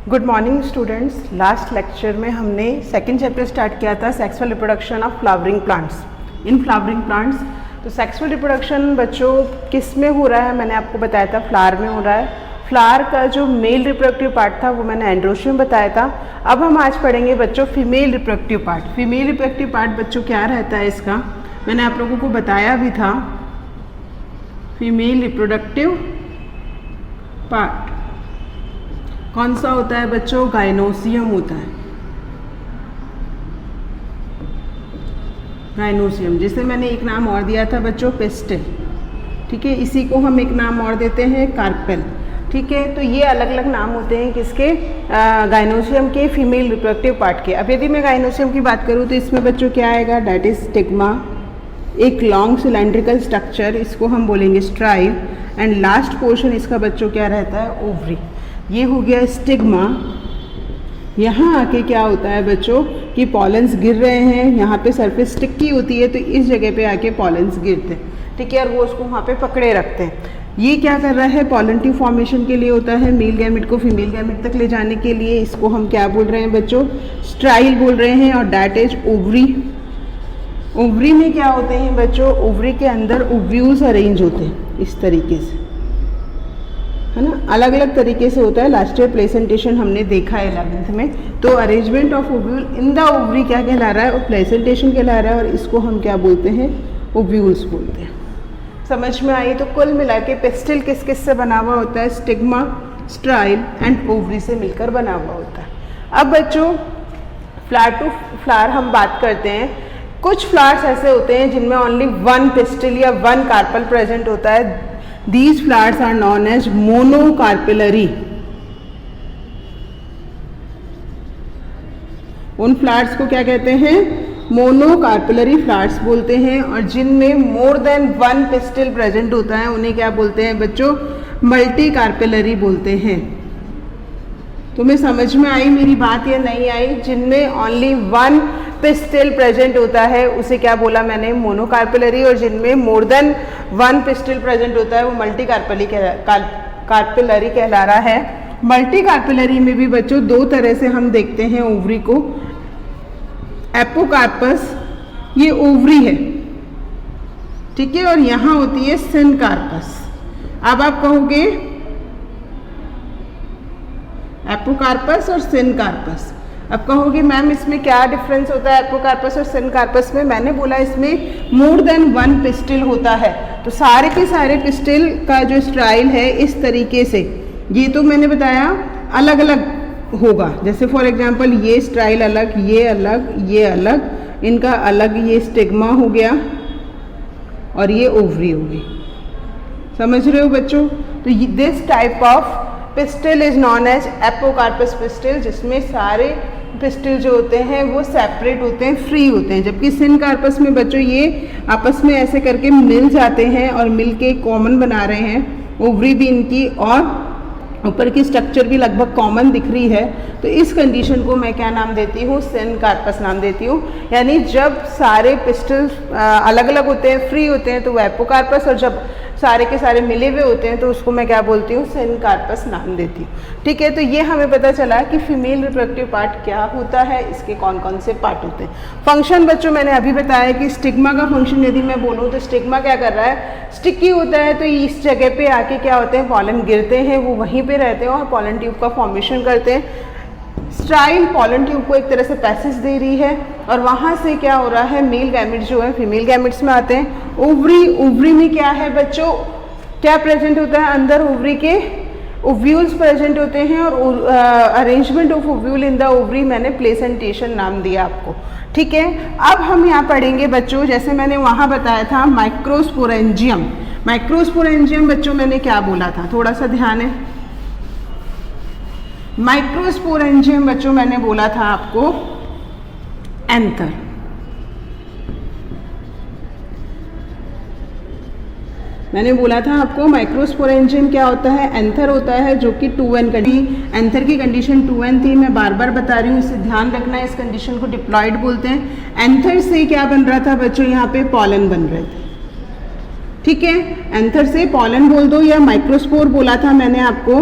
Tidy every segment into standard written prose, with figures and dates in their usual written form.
Good morning students. Last lecture में हमने second chapter start किया था sexual reproduction of flowering plants in flowering plants. तो sexual reproduction बच्चों किस में हो रहा है, मैंने आपको बताया था फ्लावर में हो रहा है। फ्लावर का जो मेल रिप्रोडक्टिव पार्ट था वो मैंने एंड्रोशियम बताया था। अब हम आज पढ़ेंगे बच्चों female reproductive part. Female reproductive part बच्चों क्या रहता है इसका, मैंने आप लोगों को बताया भी था। फीमेल रिप्रोडक्टिव पार्ट कौन सा होता है बच्चों, गाइनोसियम होता है। गाइनोसियम, जिसे मैंने एक नाम और दिया था बच्चों पिस्टिल, ठीक है। इसी को हम एक नाम और देते हैं कार्पेल, ठीक है। तो ये अलग अलग नाम होते हैं किसके, गाइनोसियम के फीमेल रिप्रोडक्टिव पार्ट के। अब यदि मैं गाइनोसियम की बात करूँ तो इसमें बच्चों क्या आएगा, डेट इज स्टिग्मा, एक लॉन्ग सिलेंड्रिकल स्ट्रक्चर, इसको हम बोलेंगे स्ट्राइल, एंड लास्ट पोर्शन इसका बच्चों क्या रहता है, ओवरी। ये हो गया स्टिग्मा। यहाँ आके क्या होता है बच्चों कि पॉलेंस गिर रहे हैं, यहाँ पे सरफेस स्टिकी होती है तो इस जगह पे आके पॉलेंस गिरते हैं, ठीक है, और वो उसको वहाँ पे पकड़े रखते हैं। ये क्या कर रहा है, पॉलन ट्यूब फॉर्मेशन के लिए होता है, मेल गैमेट को फीमेल गैमेट तक ले जाने के लिए। इसको हम क्या बोल रहे हैं बच्चों, स्ट्राइल बोल रहे हैं, और डैट इज ओवरी। ओवरी में क्या होते हैं बच्चों, ओवरी के अंदर ओव्यूल्स अरेंज होते हैं इस तरीके से, है ना, अलग अलग तरीके से होता है। लास्ट ईयर प्लेसेंटेशन हमने देखा है 11th में। तो arrangement of ovule in the ovary क्या कहला रहा है, और प्लेसेंटेशन कहला रहा है, और इसको हम क्या बोलते हैं, ओव्यूल्स बोलते हैं। समझ में आई। तो कुल मिला के पिस्टिल किस किस से बना हुआ होता है, स्टिग्मा, स्ट्राइल एंड ओवरी से मिलकर बना हुआ होता है। अब बच्चों फ्लावर टू फ्लावर हम बात करते हैं। कुछ फ्लावर्स ऐसे होते हैं जिनमें ओनली वन पिस्टिल या वन कार्पल प्रेजेंट होता है। These flowers are known as monocarpellary। उन फ्लावर्स को क्या कहते हैं, मोनोकार्पेलरी फ्लावर्स बोलते हैं। और जिनमें more than one pistil present होता है उन्हें क्या बोलते हैं बच्चों, मल्टी कार्पेलरी बोलते हैं। तुम्हें समझ में आई मेरी बात या नहीं आई। जिनमें ओनली वन पिस्टिल प्रेजेंट होता है उसे क्या बोला मैंने, मोनोकार्पेलरी, और जिनमें more than one pistil present होता है वो मल्टी कार्पेलरी कहला रहा है। मल्टी कार्पेलरी में भी बच्चों दो तरह से हम देखते हैं ओवरी को। एपोकार्पस, ये ओवरी है, ठीक है, और यहाँ होती है सिनकार्पस। अब आप कहोगे एपोकार्पस और सिनकार्पस, अब कहोगे मैम इसमें क्या डिफरेंस होता है एपोकार्पस और सिनकार्पस में। मैंने बोला इसमें मोर देन वन पिस्टिल होता है। तो सारे के सारे पिस्टिल का जो स्ट्राइल है इस तरीके से, ये तो मैंने बताया अलग अलग होगा। जैसे फॉर एग्जांपल ये स्ट्राइल अलग, ये अलग, ये अलग, इनका अलग, ये स्टिग्मा हो गया और ये ओवरी हो गई। समझ रहे हो बच्चों। तो this type of pistil is known as apocarpous pistil, जिसमें सारे पिस्टिल जो होते हैं वो सेपरेट होते हैं, फ्री होते हैं। जबकि सिनकार्पस में बच्चों ये आपस में ऐसे करके मिल जाते हैं और मिल के कॉमन बना रहे हैं। ओवरी भी इनकी और ऊपर की स्ट्रक्चर भी लगभग कॉमन दिख रही है। तो इस कंडीशन को मैं क्या नाम देती हूँ, सिनकार्पस नाम देती हूँ। यानी जब सारे पिस्टिल अलग अलग होते हैं, फ्री होते हैं, तो वो एपोकार्पस, और जब सारे के सारे मिले हुए होते हैं तो उसको मैं क्या बोलती हूँ, सिनकार्पस नाम देती हूँ, ठीक है। तो ये हमें पता चला कि फीमेल रिप्रोडक्टिव पार्ट क्या होता है, इसके कौन कौन से पार्ट होते हैं। फंक्शन बच्चों मैंने अभी बताया कि स्टिग्मा का फंक्शन यदि मैं बोलूँ तो स्टिग्मा क्या कर रहा है, स्टिकी होता है, तो इस जगह पे आके क्या होते हैं, पॉलन गिरते हैं, वो वहीं पे रहते हैं और पॉलन ट्यूब का फॉर्मेशन करते हैं। स्ट्राइल पॉलन ट्यूब को एक तरह से पैसेज दे रही है, और वहाँ से क्या हो रहा है, मेल गैमेट्स जो है फीमेल गैमेट्स में आते हैं। ओवरी, ओवरी में क्या है बच्चों, क्या प्रेजेंट होता है, अंदर ओवरी के ओव्यूल्स प्रेजेंट होते हैं, और arrangement of ovule in the ovary मैंने प्लेसेंटेशन नाम दिया आपको, ठीक है। अब हम यहाँ पढ़ेंगे बच्चों, जैसे मैंने वहाँ बताया था माइक्रोस्पोरेंजियम। माइक्रोस्पोरेंजियम बच्चों मैंने क्या बोला था, थोड़ा सा ध्यान है। माइक्रोस्पोरेंजियम बच्चों मैंने बोला था आपको एंथर। मैंने बोला था आपको माइक्रोस्पोरेंजियम क्या होता है, एंथर होता है, जो कि 2n एंथर की कंडीशन 2n थी। मैं बार बार बता रही हूँ, इसे ध्यान रखना है। इस कंडीशन को डिप्लॉयड बोलते हैं। एंथर से क्या बन रहा था बच्चों, यहाँ पे पॉलन बन रहे थे, ठीक है। एंथर से पॉलन बोल दो या माइक्रोस्पोर बोला था मैंने आपको,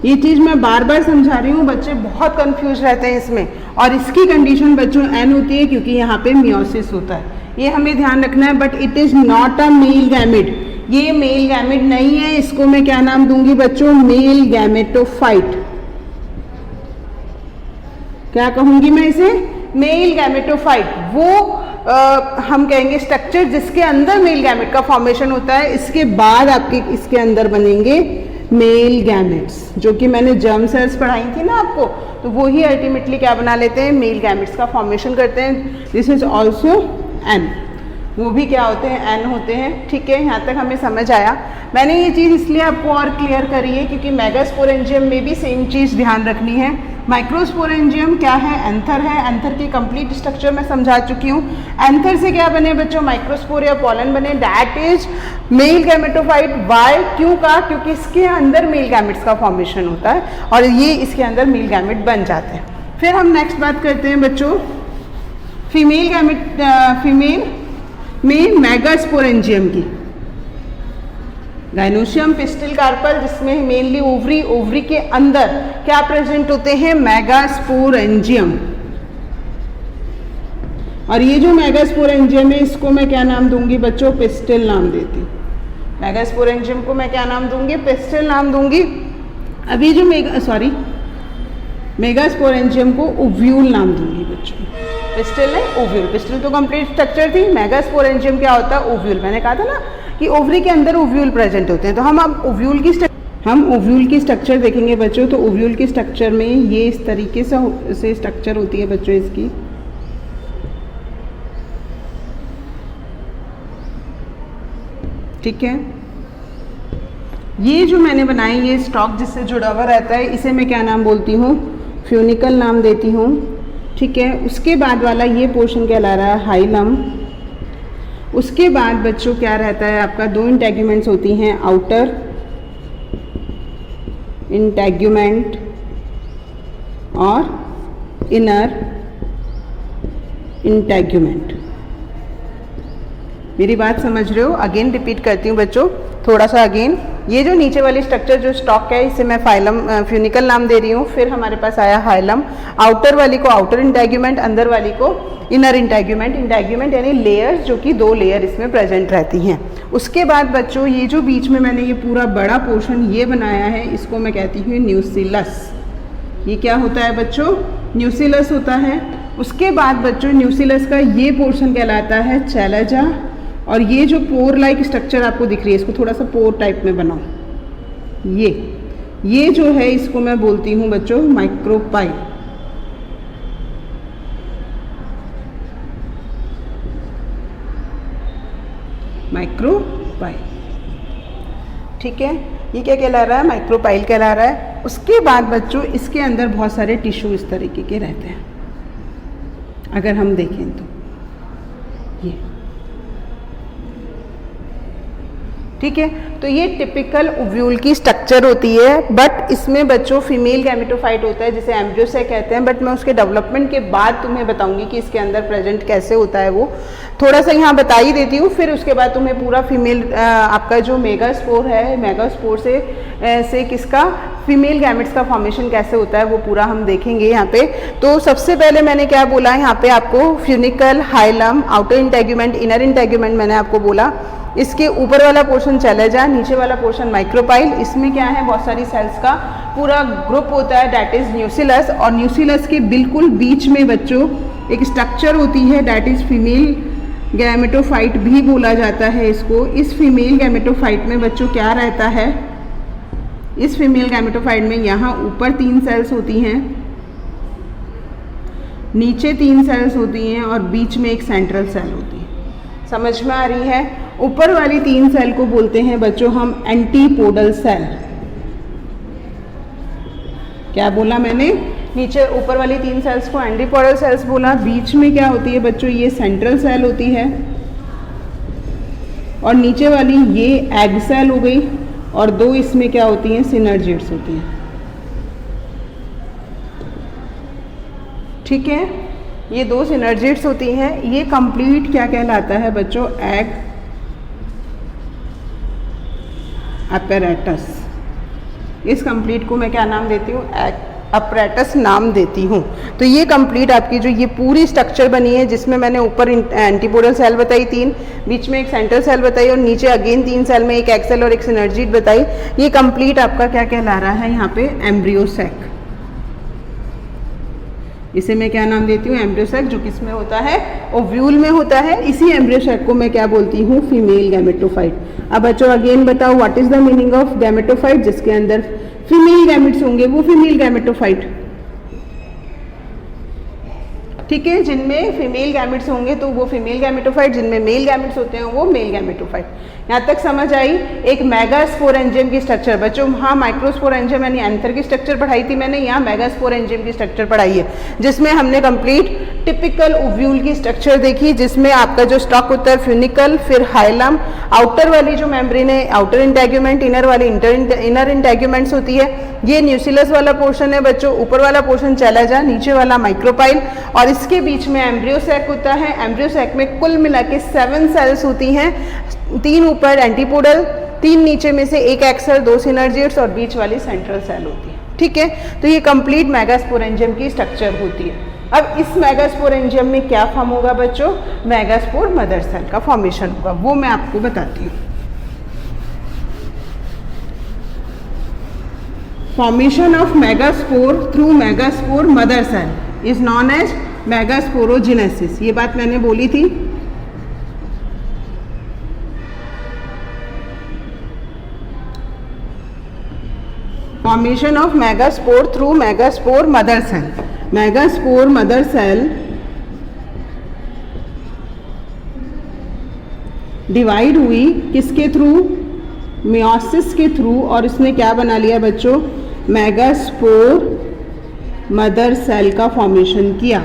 ये चीज़ मैं बार बार समझा रही हूँ, बच्चे बहुत कंफ्यूज रहते हैं इसमें। और इसकी कंडीशन बच्चों एन होती है क्योंकि यहाँ पे मियोसिस होता है, ये हमें ध्यान रखना है। But it is not a male gamete, ये मेल गैमेट नहीं है। इसको मैं क्या नाम दूंगी बच्चों? Male gametophyte. क्या कहूंगी मैं इसे? Male gametophyte. वो हम कहेंगे स्ट्रक्चर जिसके अंदर मेल गैमेट का फॉर्मेशन होता है, इसके बाद आपके इसके अंदर बनेंगे मेल गैमेट्स, जो कि मैंने जर्म सेल्स पढ़ाई थी ना आपको, तो वो ही अल्टीमेटली क्या बना लेते हैं? मेल गैमेट्स का फॉर्मेशन करते हैं। दिस इज ऑल्सो एन, वो भी क्या होते हैं? एन होते हैं। ठीक है, यहाँ तक हमें समझ आया। मैंने ये चीज़ इसलिए आपको और क्लियर करी है क्योंकि मेगास्पोरेंजियम में भी सेम चीज़ ध्यान रखनी है। माइक्रोस्पोरेंजियम क्या है? एंथर है। एंथर की कंप्लीट स्ट्रक्चर मैं समझा चुकी हूँ। एंथर से क्या बने बच्चों? माइक्रोस्पोर या पॉलन बने, that is male gametophyte. Why? क्यों का? क्योंकि इसके अंदर मेल गैमेट्स का फॉर्मेशन होता है और ये इसके अंदर मेल गैमेट बन जाते हैं। फिर हम नेक्स्ट बात करते हैं बच्चों फीमेल गैमेट, फीमेल में मेगास्पोरेंजियम की। गाइनोशियम, पिस्टिल, कार्पल, जिसमें मेनली ओवरी, ओवरी के अंदर क्या प्रेजेंट होते हैं? मेगास्पोरेंजियम। और ये जो मेगास्पोरेंजियम है इसको मैं क्या नाम दूंगी बच्चों? पिस्टिल नाम देती हूँ। मेगास्पोरेंजियम को मैं क्या नाम दूंगी? पिस्टिल नाम दूंगी। अभी जो मेगास्पोरेंजियम को ओव्यूल नाम दूंगी बच्चों। पिस्टिल है ओव्यूल, पिस्टिल तो कंप्लीट स्ट्रक्चर थी। मेगास्पोरेंजियम क्या होता है? ओव्यूल। मैंने कहा था ना कि ओवरी के अंदर ओव्यूल प्रेजेंट होते हैं। तो हम अब ओव्यूल की स्ट्रक्चर देखेंगे बच्चों। तो ओव्यूल की स्ट्रक्चर में ये इस तरीके से स्ट्रक्चर होती है बच्चों इसकी। ठीक है, ये जो मैंने बनाई ये स्टॉक जिससे जुड़ा हुआ रहता है, इसे मैं क्या नाम बोलती हूँ? फ्यूनिकल नाम देती हूँ। ठीक है, उसके बाद वाला ये पोर्शन कहला रहा है हाइलम। उसके बाद बच्चों क्या रहता है आपका? दो इंटेग्यूमेंट्स होती हैं, आउटर इंटेग्यूमेंट और इनर इंटेग्यूमेंट। मेरी बात समझ रहे हो? अगेन रिपीट करती हूँ बच्चों थोड़ा सा अगेन। ये जो नीचे वाली स्ट्रक्चर जो स्टॉक है इसे मैं फाइलम फ्यूनिकल नाम दे रही हूँ। फिर हमारे पास आया हाइलम। आउटर वाली को आउटर इंटेग्यूमेंट, अंदर वाली को इनर इंटेग्यूमेंट। इंटेग्यूमेंट यानी लेयर्स, जो कि दो लेयर इसमें प्रेजेंट रहती हैं। उसके बाद बच्चों ये जो बीच में मैंने ये पूरा बड़ा पोर्शन ये बनाया है, इसको मैं कहती हूँ न्यूसिलस। ये क्या होता है बच्चों? न्यूसिलस होता है। उसके बाद बच्चों न्यूसिलस का ये पोर्शन कहलाता है चैलाजा। और ये जो पोर लाइक स्ट्रक्चर आपको दिख रही है, इसको थोड़ा सा पोर टाइप में बनाओ। ये जो है इसको मैं बोलती हूँ बच्चों माइक्रोपाइल। माइक्रोपाइल। ठीक है, ये क्या कहला रहा है? माइक्रोपाइल कहला रहा है। उसके बाद बच्चों इसके अंदर बहुत सारे टिश्यू इस तरीके के रहते हैं, अगर हम देखें तो ये। ठीक है, तो ये टिपिकल ओव्यूल की स्ट्रक्चर होती है। बट इसमें बच्चों फीमेल गैमेटोफाइट होता है जिसे एम्ब्रियो से कहते हैं। बट मैं उसके डेवलपमेंट के बाद तुम्हें बताऊंगी कि इसके अंदर प्रेजेंट कैसे होता है। वो थोड़ा सा यहाँ बता ही देती हूँ, फिर उसके बाद तुम्हें पूरा फीमेल आपका जो मेगास्पोर है, मेगास्पोर से किसका फीमेल गैमेट्स का फॉर्मेशन कैसे होता है वो पूरा हम देखेंगे यहाँ पे। तो सबसे पहले मैंने क्या बोला यहाँ पे आपको? Funicle, hilum, outer integument, inner integument मैंने आपको बोला। इसके ऊपर वाला पोर्शन चैलाजा, नीचे वाला पोर्शन माइक्रोपाइल। इसमें क्या है? बहुत सारी सेल्स का पूरा ग्रुप होता है, दैट इज न्यूसिलस। और न्यूसिलस के बिल्कुल बीच में बच्चों एक स्ट्रक्चर होती है, दैट इज फीमेल गैमेटोफाइट भी बोला जाता है इसको। इस फीमेल गैमेटोफाइट में बच्चों क्या रहता है? इस फीमेल गैमेटोफाइट में यहाँ ऊपर 3 सेल्स होती हैं, नीचे 3 सेल्स होती हैं और बीच में एक सेंट्रल सेल होती है। समझ में आ रही है? ऊपर वाली 3 सेल को बोलते हैं बच्चों हम एंटीपोडल सेल। क्या बोला मैंने? नीचे ऊपर वाली 3 सेल्स को एंटीपोडल सेल्स बोला। बीच में क्या होती है बच्चों? ये सेंट्रल सेल होती है। और नीचे वाली ये एग सेल हो गई। और 2 इसमें क्या होती हैं? सिनर्जिड्स होती हैं। ठीक है, ये 2 सिनर्जिड्स होती हैं। ये कंप्लीट क्या कहलाता है बच्चों? Egg apparatus। इस कंप्लीट को मैं क्या नाम देती हूँ, अपरेटस नाम देती हूँ। तो ये कंप्लीट आपकी जो ये पूरी स्ट्रक्चर बनी है, जिसमें मैंने ऊपर एंटीपोडल सेल बताई 3, बीच में एक सेंट्रल सेल बताई और नीचे अगेन 3 सेल में एक एक्सेल और एक सिनर्जिड बताई। ये कंप्लीट आपका क्या कहला रहा है यहाँ पे, एम्ब्रियो सैक। इसे मैं क्या नाम देती हूँ, एम्ब्रियो सैक, जो किसमें होता है, ओव्यूल में होता है। इसी एम्ब्रियो सैक को मैं क्या बोलती हूँ, फीमेल गैमेटोफाइट। अब बच्चों अगेन बताओ what is the meaning of gametophyte, जिसके अंदर फीमेल गैमेट्स होंगे वो फीमेल गैमेटोफाइट। ठीक है, जिनमें फीमेल गैमेट्स होंगे तो वो फीमेल गैमेटोफाइट, जिनमें मेल गैमेट्स होते हैं वो मेल गैमेटोफाइट। यहाँ तक समझ आई। एक मेगास्पोरेंजियम की स्ट्रक्चर बच्चों, हाँ माइक्रोस्पोरेंजियम यानी एंथर की स्ट्रक्चर पढ़ाई थी मैंने, यहाँ मेगास्पोरेंजियम की स्ट्रक्चर पढ़ाई है, जिसमें हमने कंप्लीट टिपिकल ओव्यूल की स्ट्रक्चर देखी, जिसमें आपका जो स्टॉक होता है फ्यूनिकल, फिर हाइलम, आउटर वाली जो मेम्ब्रेन है आउटर इंटेग्यूमेंट, इनर वाली इनर इंटेग्यूमेंट्स होती है। ये न्यूसिलस वाला पोर्शन है बच्चों, ऊपर वाला पोर्शन चला जा, नीचे वाला माइक्रोपाइल, और इसके बीच में एम्ब्रियो सैक होता है। एम्ब्रियो सैक में कुल मिला के 7 सेल्स होती हैं, 3 ऊपर एंटीपोडल, 3 नीचे में से एक एक्सल, 2 सिनर्जिड्स और बीच वाली सेंट्रल सेल होती है। ठीक है, तो ये कंप्लीट मेगास्पोरेंजियम की स्ट्रक्चर होती है। अब इस मेगास्पोरेंजियम में क्या फॉर्म होगा बच्चों, मेगास्पोर मदर सेल का फॉर्मेशन होगा, वो मैं आपको बताती हूँ। Formation of megaspore through megaspore mother cell is known as megasporogenesis. ये बात मैंने बोली थी। Formation of megaspore through megaspore mother cell. Megaspore mother cell divide हुई किसके थ्रू, मियोसिस के थ्रू, और इसने क्या बना लिया बच्चों, मेगास्पोर मदर सेल का फॉर्मेशन किया।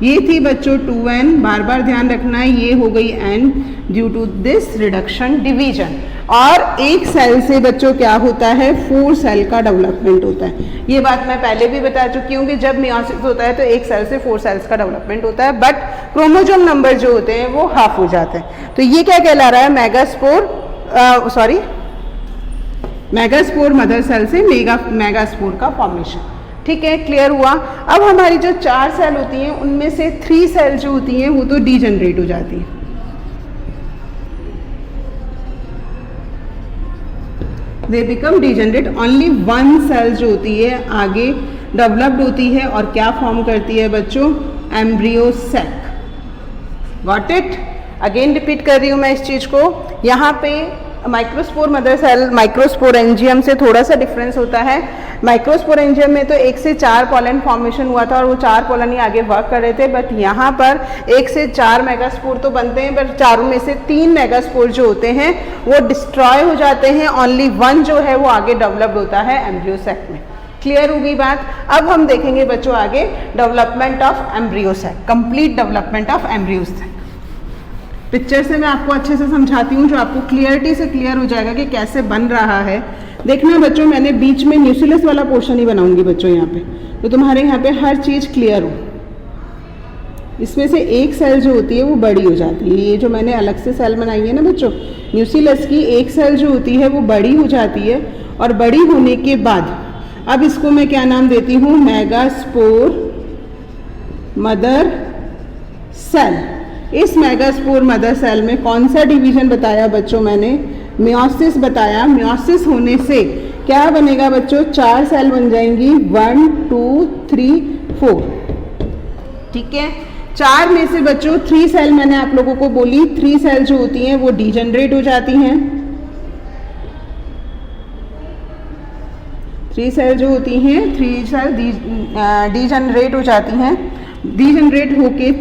ये थी बच्चों 2n, बार बार ध्यान रखना है, ये हो गई n due to this reduction division. और एक सेल से बच्चों क्या होता है, 4 सेल का डेवलपमेंट होता है। ये बात मैं पहले भी बता चुकी हूँ कि जब मियोसिस होता है तो एक सेल से 4 सेल्स का डेवलपमेंट होता है, बट क्रोमोसोम नंबर जो होते हैं वो हाफ हो जाते हैं। तो ये क्या कहला रहा है, मेगास्पोर मदर सेल से मेगास्पोर का फॉर्मेशन। ठीक है, क्लियर हुआ। अब हमारी जो 4 सेल होती हैं उनमें से 3 सेल जो होती हैं वो तो डीजनरेट हो जाती हैं। They become degenerate. Only 1 cell जो होती है आगे डेवलप्ड होती है और क्या फॉर्म करती है बच्चों, embryo sac. Got it. Again repeat कर रही हूँ मैं इस चीज को। यहाँ पे माइक्रोस्पोर मदर सेल माइक्रोस्पोरेंजियम से थोड़ा सा डिफरेंस होता है। माइक्रोस्पोरेंजियम में तो 1 से 4 पॉलन फॉर्मेशन हुआ था और वो 4 पॉलन ही आगे वर्क कर रहे थे, बट यहाँ पर 1 से 4 मेगास्पोर तो बनते हैं, पर चारों में से 3 मेगास्पोर जो होते हैं वो डिस्ट्रॉय हो जाते हैं। ओनली 1 जो है वो आगे डेवलप्ड होता है एम्ब्रियो सैक में। क्लियर होगी बात। अब हम देखेंगे बच्चों आगे development of embryo sac, complete development of embryo sac. Picture से मैं आपको अच्छे से समझाती हूँ, जो आपको क्लियरिटी से क्लियर हो जाएगा कि कैसे बन रहा है। देखना बच्चों, मैंने बीच में न्यूसिलस वाला पोर्शन ही बनाऊंगी बच्चों यहाँ पे, तो तुम्हारे यहाँ पे हर चीज़ क्लियर हो। इसमें से एक सेल जो होती है वो बड़ी हो जाती है। ये जो मैंने अलग से सेल बनाई है ना बच्चों, न्यूसिलस की एक सेल जो होती है वो बड़ी हो जाती है, और बड़ी होने के बाद अब इसको मैं क्या नाम देती हूँ, मेगास्पोर मदर सेल। इस मेगास्पोर मदर सेल में कौन सा डिवीजन बताया बच्चों मैंने, मियोसिस बताया। मियोसिस होने से क्या बनेगा बच्चों, 4 सेल बन जाएंगी, 1 2 3 4। ठीक है, 4 में से बच्चों 3 सेल मैंने आप लोगों को बोली, 3 सेल जो होती हैं वो डीजनरेट हो जाती हैं। 3 सेल जो होती हैं, 3 सेल डीजनरेट हो जाती हैं। डीजनरेट होके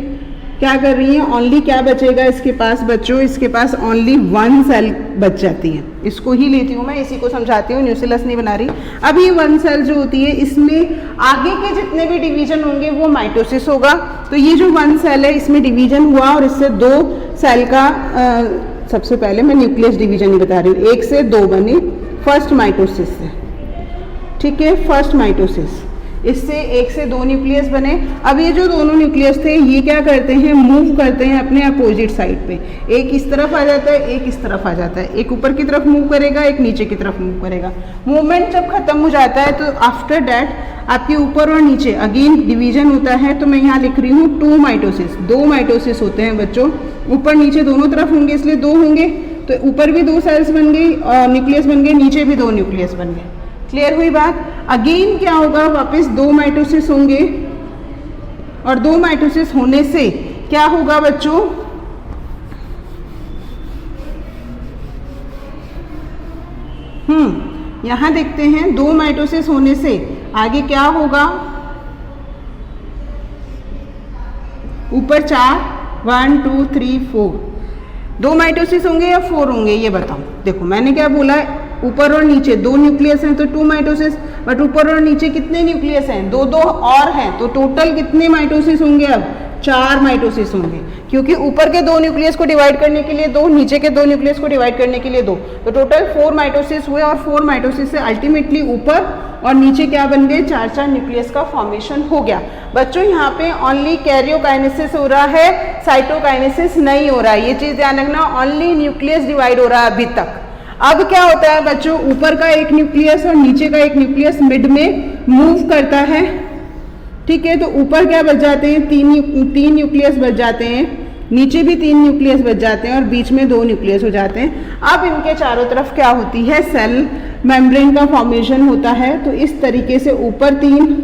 क्या कर रही हैं, ओनली क्या बचेगा इसके पास बच्चों, इसके पास ओनली 1 सेल बच जाती है। इसको ही लेती हूँ मैं, इसी को समझाती हूँ, न्यूसिलस नहीं बना रही। अब ये 1 सेल जो होती है इसमें आगे के जितने भी डिवीजन होंगे वो माइटोसिस होगा। तो ये जो 1 सेल है इसमें डिवीजन हुआ और इससे 2 सेल का सबसे पहले मैं न्यूक्लियस डिवीजन ही बता रही हूँ, 1 से 2 बनी फर्स्ट माइटोसिस से। ठीक है, फर्स्ट माइटोसिस। इससे एक से दो न्यूक्लियस बने। अब ये जो दोनों न्यूक्लियस थे ये क्या करते हैं, मूव करते हैं अपने अपोजिट साइड पे। एक इस तरफ आ जाता है, एक इस तरफ आ जाता है, एक ऊपर की तरफ मूव करेगा, एक नीचे की तरफ मूव करेगा। मूवमेंट जब खत्म हो जाता है तो आफ्टर डैट आपके ऊपर और नीचे अगेन डिवीजन होता है। तो मैं यहाँ लिख रही हूँ 2 माइटोसिस, 2 माइटोसिस होते हैं बच्चों। ऊपर नीचे दोनों तरफ होंगे इसलिए 2 होंगे, तो ऊपर भी 2 सेल्स बन गई और न्यूक्लियस बन गए, नीचे भी 2 न्यूक्लियस बन गए। क्लियर हुई बात। अगेन क्या होगा, वापस 2 माइटोसिस होंगे और 2 माइटोसिस होने से क्या होगा बच्चों, यहां देखते हैं 2 माइटोसिस होने से आगे क्या होगा, ऊपर 4, 1 2 3 4, 2 माइटोसिस होंगे या 4 होंगे ये बताओ। देखो मैंने क्या बोला, ऊपर और नीचे 2 न्यूक्लियस हैं तो 2 माइटोसिस, बट ऊपर और नीचे कितने न्यूक्लियस हैं, 2 और हैं, तो टोटल कितने माइटोसिस होंगे, अब 4 माइटोसिस होंगे। क्योंकि ऊपर के 2 न्यूक्लियस को डिवाइड करने के लिए 2, नीचे के 2 न्यूक्लियस को डिवाइड करने के लिए 2, तो टोटल 4 माइटोसिस हुए। और 4 माइटोसिस से अल्टीमेटली ऊपर और नीचे क्या बन गए, 4 न्यूक्लियस का फॉर्मेशन हो गया। बच्चों यहाँ पे ओनली कैरियोकाइनेसिस हो रहा है, साइटोकाइनेसिस नहीं हो रहा है, ये चीज ध्यान रखना। ओनली न्यूक्लियस डिवाइड हो रहा है अभी तक। अब क्या होता है बच्चों, ऊपर का एक न्यूक्लियस और नीचे का एक न्यूक्लियस मिड में मूव करता है, ठीक है। तो ऊपर क्या बच जाते हैं, 3 न्यूक्लियस बच जाते हैं, नीचे भी 3 न्यूक्लियस बच जाते हैं और बीच में 2 न्यूक्लियस हो जाते हैं। अब इनके चारों तरफ क्या होती है, सेल मेम्ब्रेन का फॉर्मेशन होता है। तो इस तरीके से ऊपर 3,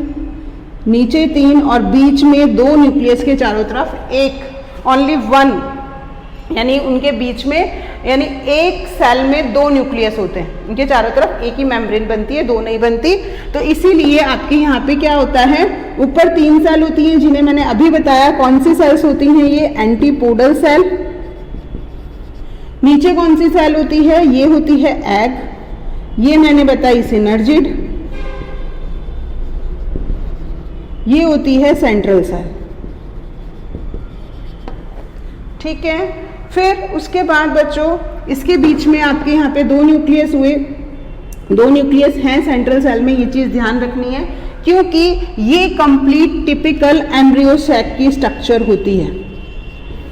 नीचे 3 और बीच में 2 न्यूक्लियस के चारों तरफ एक, ओनली 1, यानी उनके बीच में, यानी एक सेल में 2 न्यूक्लियस होते हैं, इनके चारों तरफ एक ही मेम्ब्रेन बनती है, 2 नहीं बनती। तो इसीलिए आपके यहाँ पे क्या होता है, ऊपर 3 सेल होती हैं जिन्हें मैंने अभी बताया। कौन सी सेल्स होती हैं, ये एंटीपोडल सेल। नीचे कौन सी सेल होती है, ये होती है एग, ये मैंने बताई सिनर्जिड, ये होती है सेंट्रल सेल, ठीक है। फिर उसके बाद बच्चों इसके बीच में आपके यहाँ पे 2 न्यूक्लियस हुए, 2 न्यूक्लियस हैं सेंट्रल सेल में, ये चीज ध्यान रखनी है क्योंकि ये कंप्लीट टिपिकल एम्ब्रियो सैक की स्ट्रक्चर होती है।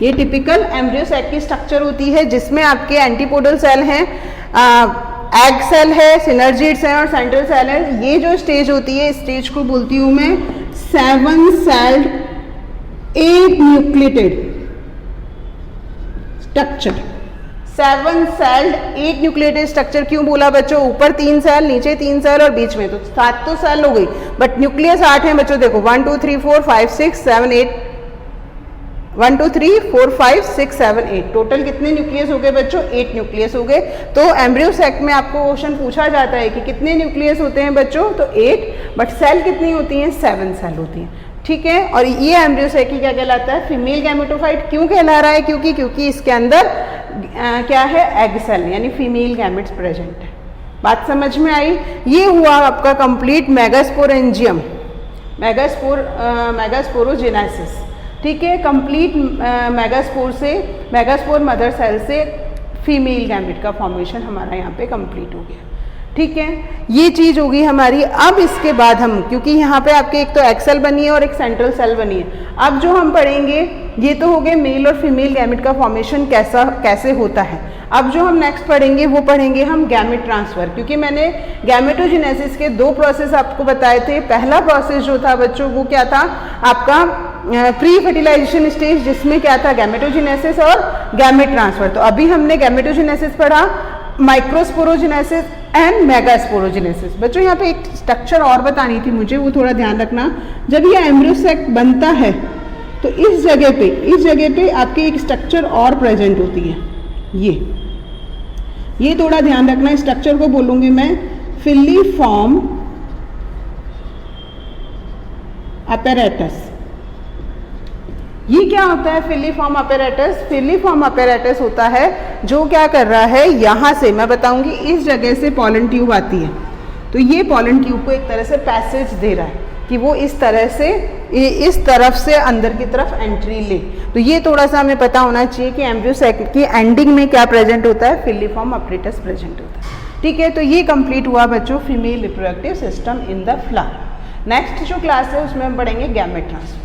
ये टिपिकल एम्ब्रियो सैक की स्ट्रक्चर होती है जिसमें आपके एंटीपोडल सेल हैं, एग सेल है, सिनर्जिड्स हैं और सेंट्रल सेल है। ये जो स्टेज होती है, इस स्टेज को बोलती हूँ मैं 7 sailed 8 nucleated structure. 7 sailed 8 nucleated structure क्यों बोला बच्चों, ऊपर 3 सेल, नीचे 3 सेल और बीच में, तो 7 तो सेल हो गई, बट न्यूक्लियस 8 है बच्चों। देखो 1 2 3 4 5 6 7 8, 1 2 3 4 5 6 7 8, टोटल कितने न्यूक्लियस हो गए बच्चों, 8 न्यूक्लियस हो गए। तो एम्ब्रियो सैक में आपको क्वेश्चन पूछा जाता है कि कितने न्यूक्लियस होते हैं बच्चों, तो 8, बट सेल कितनी होती हैं, 7 सेल होती हैं, ठीक है। और ये एम्ब्रियो सैक क्या कहलाता है, फीमेल गैमेटोफाइट। क्यों कहला रहा है, क्योंकि इसके अंदर क्या है, एग सेल यानी फीमेल गैमेट्स प्रेजेंट है। बात समझ में आई। ये हुआ आपका कंप्लीट मेगास्पोरेंजियम, मेगास्पोरोजेनेसिस, ठीक है। कंप्लीट मेगास्पोर से, मेगास्पोर मदर सेल से फीमेल गैमेट का फॉर्मेशन हमारा यहाँ पे कंप्लीट हो गया, ठीक है। ये चीज होगी हमारी। अब इसके बाद हम, क्योंकि यहाँ पे आपके एक तो एग सेल बनी है और एक सेंट्रल सेल बनी है, अब जो हम पढ़ेंगे ये तो हो गए मेल और फीमेल गैमेट का फॉर्मेशन कैसे होता है। अब जो हम नेक्स्ट पढ़ेंगे वो पढ़ेंगे हम गैमेट ट्रांसफर, क्योंकि मैंने गैमेटोजेनेसिस के 2 प्रोसेस आपको बताए थे। पहला प्रोसेस जो था बच्चों वो क्या था आपका, प्री फर्टिलाइजेशन स्टेज, जिसमें क्या था, गैमेटोजेनेसिस और गैमेट ट्रांसफर। तो अभी हमने गैमेटोजेनेसिस पढ़ा, माइक्रोस्पोरोजेनेसिस एंड मेगास्पोरोजेनेसिस। बच्चों यहाँ पे एक स्ट्रक्चर और बतानी थी मुझे, वो थोड़ा ध्यान रखना। जब ये एम्ब्रियो सैक बनता है तो इस जगह पे आपके एक स्ट्रक्चर और प्रेजेंट होती है, ये थोड़ा ध्यान रखना। स्ट्रक्चर को बोलूंगी मैं फिलीफॉर्म अपैरेटस। ये क्या होता है फिलीफॉर्म अपैरेटस, फिलीफॉर्म अपैरेटस होता है जो क्या कर रहा है, यहाँ से मैं बताऊंगी, इस जगह से पॉलन ट्यूब आती है, तो ये पॉलन ट्यूब को एक तरह से पैसेज दे रहा है कि वो इस तरह से इस तरफ से अंदर की तरफ एंट्री ले। तो ये थोड़ा सा हमें पता होना चाहिए कि एम्ब्रियो सैक की एंडिंग में क्या प्रेजेंट होता है, फिलीफॉर्म अपैरेटस प्रेजेंट होता है, ठीक है। तो ये कंप्लीट हुआ बच्चों female reproductive system in the flower. Next जो क्लास है उसमें हम पढ़ेंगे गैमेट ट्रांसफर।